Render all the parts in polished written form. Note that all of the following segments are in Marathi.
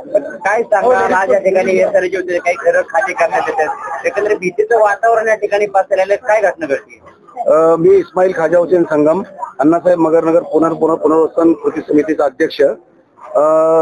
काय सांगा आज या ठिकाणी एसआरचे होते काही घरं खाली करण्यात येतात, एकंदरीत भीतीचं वातावरण या ठिकाणी पसरलेलं, काय घटना घडली? मी इस्माईल खाजा हुसेन संगम, अण्णासाहेब मगरनगर पुनर्वसन कृती समितीचा अध्यक्ष.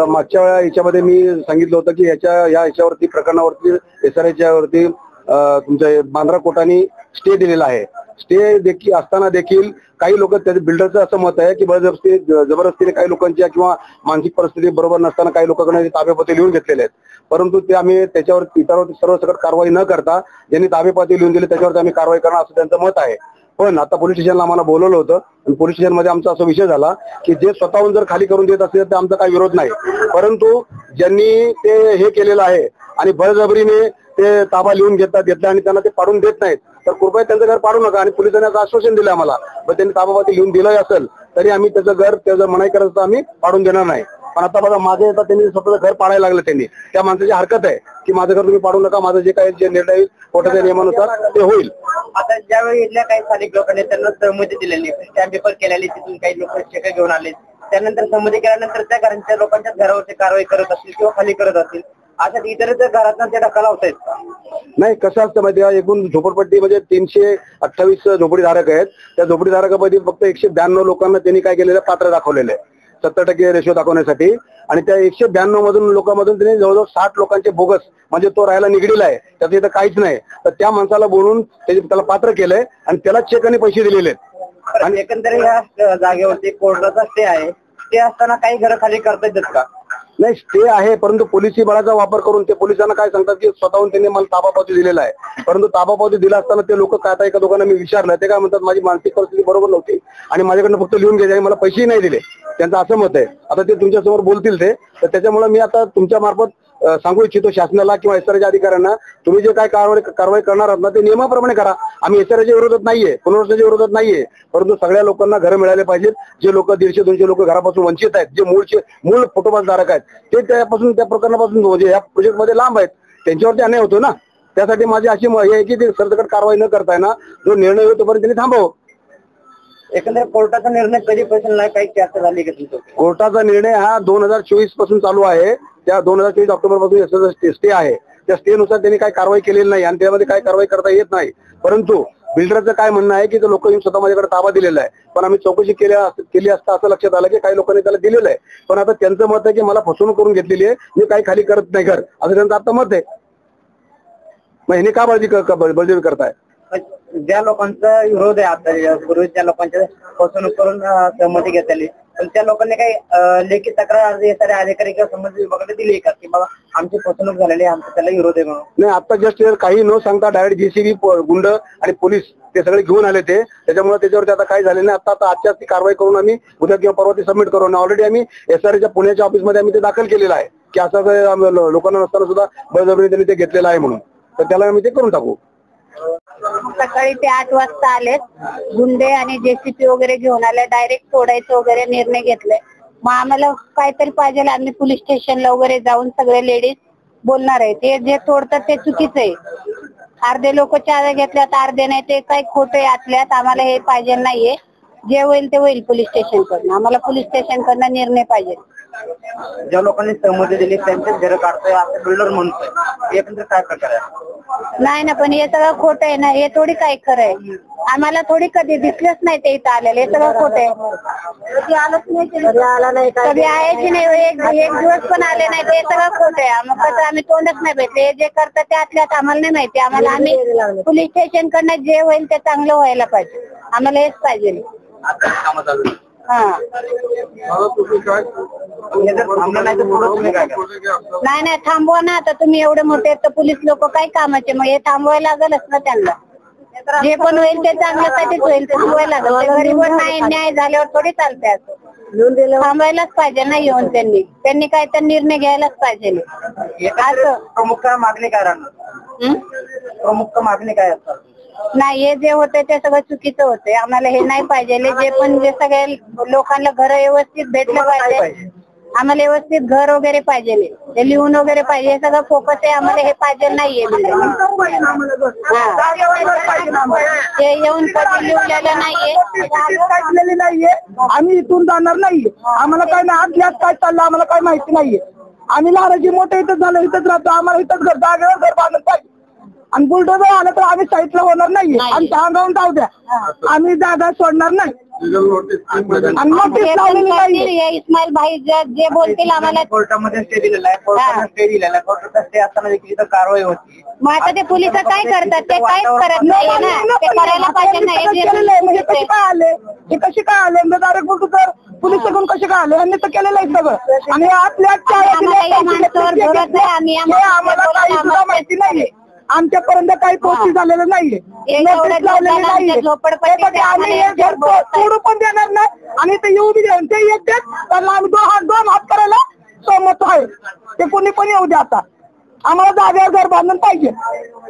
मागच्या वेळा याच्यामध्ये मी सांगितलं होतं की याच्यावरती प्रकरणावरती एसआरएच्या वरती तुमच्या बांद्रा कोर्टाने स्टे दिलेला आहे. स्टे देखील असताना देखील काही लोक त्याच्या बिल्डरचं असं मत आहे की जबरदस्तीने काही लोकांच्या किंवा मानसिक परिस्थिती बरोबर नसताना काही लोकांकडे ताबेपत्री लिहून घेतलेले आहेत. परंतु ते आम्ही त्याच्यावर इतरांवरती सर्वसकट कारवाई न करता ज्यांनी ताबेपत्री लिहून दिले त्याच्यावरती आम्ही कारवाई करणार असं त्यांचं मत आहे. पण आता पोलीस स्टेशनला आम्हाला बोलवलं होतं आणि पोलीस स्टेशनमध्ये आमचा असा विषय झाला की जे स्वतःहून जर खाली करून देत असेल तर आमचा काही विरोध नाही, परंतु ज्यांनी ते हे केलेलं आहे आणि बळजबरीने ते ताबा लिहून घेतला आणि त्यांना ते पाडून देत नाहीत तर कृपया त्यांचं घर पाडू नका. आणि पोलिसांनी असं आश्वासन दिलं आम्हाला, पण त्यांनी ताबापत्री लिहून दिलंय असेल तरी आम्ही त्याचं मनाई करत आम्ही पाडून देणार नाही. पण आता बघा माझे आता त्यांनी स्वतःचं घर पाडायला लागलं, त्यांनी त्या माणसाची हरकत आहे की माझं घर तुम्ही पाडू नका, माझं जे काही निर्णय होईल कोर्टाच्या नियमानुसार ते होईल. आता ज्यावेळी इथल्या काही स्थानिक लोकांनी त्यांना सहमती दिलेली, स्टॅम्प पेपर केलेली, तिथून काही लोक चेक घेऊन आले, त्यानंतर सहमती केल्यानंतर त्या घरांच्या लोकांच्या घरावरती कारवाई करत असतील किंवा खाली करत असतील, आता इतर घरात ते ढकला होत आहेत का? नाही, कसं असतं माहिती आहे, एकूण झोपडपट्टी म्हणजे 328 झोपडीधारक आहेत. त्या झोपडीधारकापैकी फक्त 192 लोकांना त्यांनी काय केलेलं पात्र दाखवलेलं आहे 70% रेशो दाखवण्यासाठी. आणि त्या 192 मधून लोकांमधून त्यांनी जवळजवळ 60 लोकांचे बोगस म्हणजे तो राहायला निगडीला आहे, त्याचं इथं काहीच नाही, तर त्या माणसाला बोलून त्याला पात्र केलंय आणि त्याला चेक आणि पैसे दिलेले आहेत. आणि एकंदरीत या जागेवरती कोर्टाचा स्टे आहे, ते असताना काही घरं खाली करता येतात का? नाही, स्टे आहे, परंतु पोलिसी बळाचा वापर करून ते पोलिसांना काय सांगतात की स्वतःहून त्यांनी मला ताबापावती दिलेला आहे. परंतु ताबापावती दिला असताना ते लोक काय, एका दोघांना मी विचारलं, ते काय म्हणतात माझी मानसिक परिस्थिती बरोबर नव्हती आणि माझ्याकडनं फक्त लिहून घ्यायचे आणि मला पैसेही नाही दिले, त्यांचं असं मत आहे. आता ते तुमच्या समोर बोलतील ते, तर त्याच्यामुळे मी आता तुमच्या मार्फत सांगू इच्छितो शासनाला किंवा एसआरच्या अधिकाऱ्यांना, तुम्ही जे काय कारवाई करणार आहात ना ते नियमाप्रमाणे करा. आम्ही एसआरच्या विरोधात नाहीये, पुनर्वसनाच्या विरोधात नाहीये, परंतु सगळ्या लोकांना घरं मिळाले पाहिजेत. जे लोक 150-200 लोक घरापासून वंचित आहेत, जे मूळ फोटोबाजधारक आहेत, ते त्यापासून त्या प्रकरणापासून म्हणजे या प्रोजेक्ट मध्ये लांब आहेत, त्यांच्यावरती अन्याय होतो ना. त्यासाठी माझी अशी हे आहे की ते सरसकट कारवाई न करताय ना जो निर्णय होतो तोपर्यंत त्यांनी थांबव. एकंदर कोर्टाचा निर्णय कधीपासून नाही, काही चर्चा झाली का तुमचं? कोर्टाचा निर्णय हा 2024 पासून चालू आहे. त्या 2024 ऑक्टोबर पासून स्टे आहे. त्या स्टे नुसार त्यांनी काही कारवाई केलेली नाही आणि त्यामध्ये काही कारवाई करता येत नाही. परंतु बिल्डरचं काय म्हणणं आहे की तो लोक स्वतः माझ्याकडे ताबा दिलेला आहे, पण आम्ही चौकशी केली असता असं लक्षात आलं की काही लोकांनी त्याला दिलेलं आहे. पण आता त्यांचं मत आहे की मला फसवणूक करून घेतलेली आहे, मी काही खाली करत नाही घर, असं त्यांचं आता मत आहे. मग ह्याने का बळजबरी करताय? ज्या लोकांचा विरोध आहे आता पूर्वी ज्या लोकांच्या फसवणूक करून सहमती घेतली, पण त्या लोकांनी काही लेखी तक्रार अर्ज एसआरए अधिकारी किंवा संबंधित विभागाला दिली का की बाबा आमची फसवणूक झालेली आहे, आमचा त्याला विरोध आहे म्हणून? नाही, आता जस्ट काही न सांगता डायरेक्ट जेसीबी गुंड आणि पोलीस ते सगळे घेऊन आले ते, त्याच्यामुळे त्याच्यावरती आता काही झाले नाही. आता आजच्या ती कारवाई करून आम्ही उद्या किंवा परवा ती सबमिट करू. ऑलरेडी आम्ही एसआरएच्या पुण्याच्या ऑफिसमध्ये आम्ही ते दाखल केलेलं आहे की असं लोकांना नसताना सुद्धा बळजबरीने त्यांनी ते घेतलेलं आहे म्हणून, तर त्याला आम्ही ते करून टाकू. सकाळी ते 8 वाजता आलेत गुंडे आणि जेसीपी वगैरे घेऊन आले, डायरेक्ट तोडायचं वगैरे निर्णय घेतलाय. मग आम्हाला काहीतरी पाहिजे, आम्ही पोलीस स्टेशनला वगैरे जाऊन सगळे लेडीज बोलणार आहे. ते जे तोडतात ते चुकीचं आहे. अर्धे लोक चाव्या घेतल्यात, अर्धे नाही, ते काही खोटे आतल्यात. आम्हाला हे पाहिजे नाहीये, जे होईल ते होईल पोलीस स्टेशन कडनं. आम्हाला पोलीस स्टेशन कडनं निर्णय पाहिजे. ज्या लोकांनी सहमती दिली त्यांचेच घर काढतोय असं बिल्डर म्हणतोय, एकंदर काय प्रकार आहे? नाही ना, पण हे सगळं खोटं आहे ना, हे थोडी काय खरं आहे. आम्हाला थोडी कधी दिसलंच नाही ते इथं आलेलं, हे सगळं खोटं आहे. कधी आहे की नाही, एक दिवस पण आले नाही, ते सगळं खोटं आहे. मग कसं आम्ही तोंडच नाही भेटले, जे करतात ते आतल्यात आम्हाला नाही माहिती. आम्हाला आम्ही पोलीस स्टेशन कडनं जे होईल ते चांगलं व्हायला पाहिजे, आम्हाला हेच पाहिजे. नाही थांबवा ना, आता तुम्ही एवढे मोठे तर पोलीस लोक काय कामाचे, मग हे थांबवायला लागलच ना त्यांना. जे पण होईल ते चांगल्यासाठीच होईल, ते थांबवायला लागल. गरीब नाही न्याय झाल्यावर थोडी चालते, असं थांबवायलाच पाहिजे ना. येऊन त्यांनी काय तर निर्णय घ्यायलाच पाहिजे. असं प्रमुख मागणी काय राहणार? प्रमुख मागणी काय असतात? नाही, हे जे होते ते सगळं चुकीचं होते. आम्हाला हे नाही पाहिजे. जे सगळे लोकांना घर व्यवस्थित भेटलं पाहिजे, आम्हाला व्यवस्थित घर वगैरे पाहिजे, ते लिहून वगैरे पाहिजे. हे सगळं फोकस आहे, आम्हाला हे पाहिजे नाहीये. ते येऊन कधी लिहलेलं नाहीये, आम्ही इथून जाणार नाहीये. आम्हाला काय नाही, आज काय चाललं आम्हाला काय माहिती नाहीये. आम्ही लहानाची मोठे इथंच झालं, इथंच राहतो, आम्हाला इथंच घर जागेवर घर बांधून पाहिजे. आणि बुलडोजर आलं तर आम्ही साईडला होणार नाही, आमच्या अंगावून जाऊ द्या, आम्ही जागा सोडणार नाही. आणि नोटीस लावलेली नाही. इस्माईल भाई जे बोलतील आम्हाला कोर्टामध्ये स्टे दिलेला आहे, कोर्टाने स्टे दिलेला आहे, कोर्टाचा स्टे असताना देखील इथं कारवाई होती. मग आता ते पोलिस काय करतात, ते काहीच करत नाही ना, ते करायला पाहिजे ना. हे कसे काय आले, हे कसे काय आले, डायरेक्ट बुलडोजर पोलिसांकडून कसे काय आले, यांनी तर केलेलं आहे सगळं. आणि आतल्या आम्हाला काही सुद्धा माहिती नाहीये, आमच्यापर्यंत काही पोहोच झालेलं नाहीये, नोटीस लावलेली नाहीये. आम्ही हे घर सोडू पण देणार नाही आणि ते येऊ बी देणार. ते येतात त्यांना आम्ही दोन हात करायला सहमत आहे. ते कोणी पण येऊ द्या. आता आम्हाला जागेवर घर बांधून पाहिजे.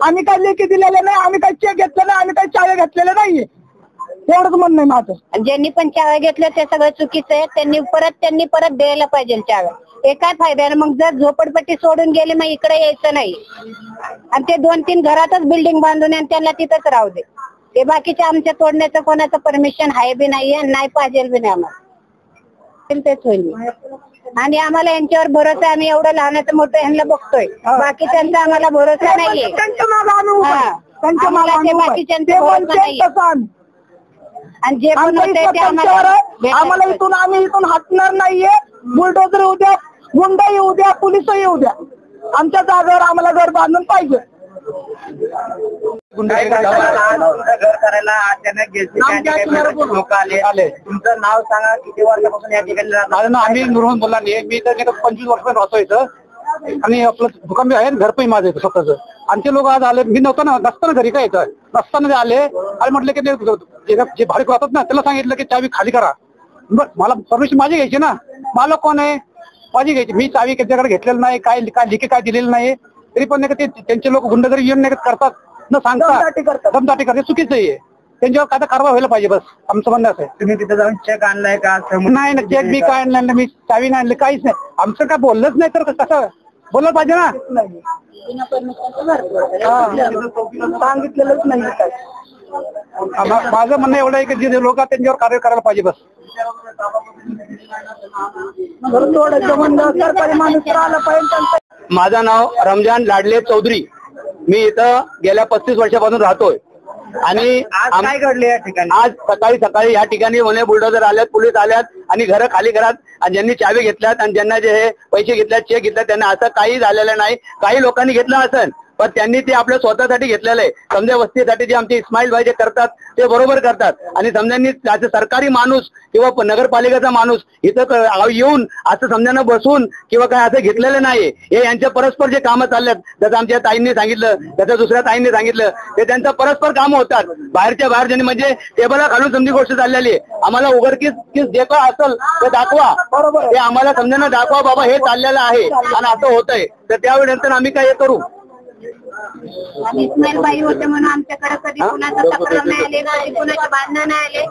आम्ही काही लेखी दिलेले नाही, आम्ही काही चेक घेतले नाही, आम्ही काही चाव्या घेतलेल्या नाहीये. एवढंच म्हणणं आहे माझं. ज्यांनी पण चाव्या घेतल्या ते सगळं चुकीचं आहे. त्यांनी परत द्यायला पाहिजे चाव्या. हे काय फायदा आहे. मग जर झोपडपट्टी सोडून गेली मग इकडे यायचं नाही आणि ते 2-3 घरातच बिल्डिंग बांधून आणि त्यांना तिथंच राहू दे. ते बाकीच्या आमच्या तोडण्याचं कोणाचं परमिशन आहे बी नाहीये आणि नाही पाहिजे बी नाही आम्हाला. तेच होईल. आणि आम्हाला यांच्यावर भरोसा, आम्ही एवढं लहानाचं मोठं ह्यांना बघतोय, बाकीच्यांचा आम्हाला भरोसा नाहीये. त्यांच्या मागे आम्ही बाकीच्यांचा भरोसा नाहीये. आणि जे पण होतंय ते आम्हाला आम्ही इथून हटणार नाहीये. बुलडोजर येऊ द्या, गुंडा येऊ द्या, पोलिस येऊ द्या, आमच्या जागेवर आम्हाला घर बांधून पाहिजे. घर करायला अचानक लोक आले. तुमचं नाव सांगा, किती वर्षापासून या ठिकाणी माझं नाव आम्ही नुरहन बोलला नाही. मी तर 25 वर्षापासून राहतो इथं आणि आपलं दुकान आहे, घर पण माझं स्वतःच. आमचे लोक आज आले, मी नव्हतं ना, नसताना घरी काय येतं, नसताना ते आले आणि म्हटलं की जे भाडे राहतात ना त्याला सांगितलं की चावी खाली करा. मला परमिशन माझी घ्यायची ना, मालक कोण आहे, माझी घ्यायची. मी चावी त्यांच्याकडे घेतलेलं नाही, काय लिखी काय दिलेलं नाही. तरी पण नाही का त्यांचे लोक गुंड जरी येऊन नाही करतात न सांगतात, दमदाटी करतात, चुकीचं आहे. त्यांच्यावर काय कारवाई व्हायला पाहिजे, बस आमचं म्हणणं असं आहे. तुम्ही तिथे जाऊन चेक आणलाय का? नाही ना, चेक बी काय आणलं नाही, मी चावी नाही आणली, काहीच नाही. आमचं काय बोललंच नाही तर कसं बोललं पाहिजे ना. सांगितलेलंच नाही काय. माझं म्हणणं एवढं आहे की जे लोक त्यांच्यावर कारवाई करायला पाहिजे, बस. सरकारी माणूस आला पाहिजे. माझं नाव रमजान लाडले चौधरी. मी इथं गेल्या 35 वर्षापासून राहतोय. आणि आज काय घडले या ठिकाणी? आज सकाळी या ठिकाणी म्हणे बुलडोजर आल्यात, पोलीस आल्यात आणि घरं खाली करत आणि ज्यांनी चावी घेतल्यात आणि ज्यांना जे हे पैसे घेतल्यात, चेक घेतल्यात, त्यांना असं काही झालेलं नाही. काही लोकांनी घेतलं असेल पण त्यांनी ते आपल्या स्वतःसाठी घेतलेलं आहे. समजा वस्तीसाठी जे आमचे इस्माईल भाई जे करतात ते बरोबर करतात. आणि समजांनी सरकारी माणूस किंवा नगरपालिकेचा माणूस इथं येऊन असं समजांना बसून किंवा काय असं घेतलेलं नाही. हे यांच्या परस्पर जे कामं चालल्यात, जसं आमच्या ताईंनी सांगितलं, त्याचं दुसऱ्या ताईंनी सांगितलं, ते त्यांचं परस्पर कामं होतात. बाहेरच्या बाहेर ज्यांनी म्हणजे टेबला खालून समजी गोष्ट चाललेली आहे. आम्हाला उघडकीस जे काय असेल ते दाखवा, ते आम्हाला समजांना दाखवा बाबा हे चाललेलं आहे आणि असं होतंय. तर त्यावेळी नंतर आम्ही काय करू. इस्माईल भाई होते म्हणून आमच्याकडे कधी कुणाचं तक्रार नाही आले, कधी कुणाचे भांडणं नाही आले.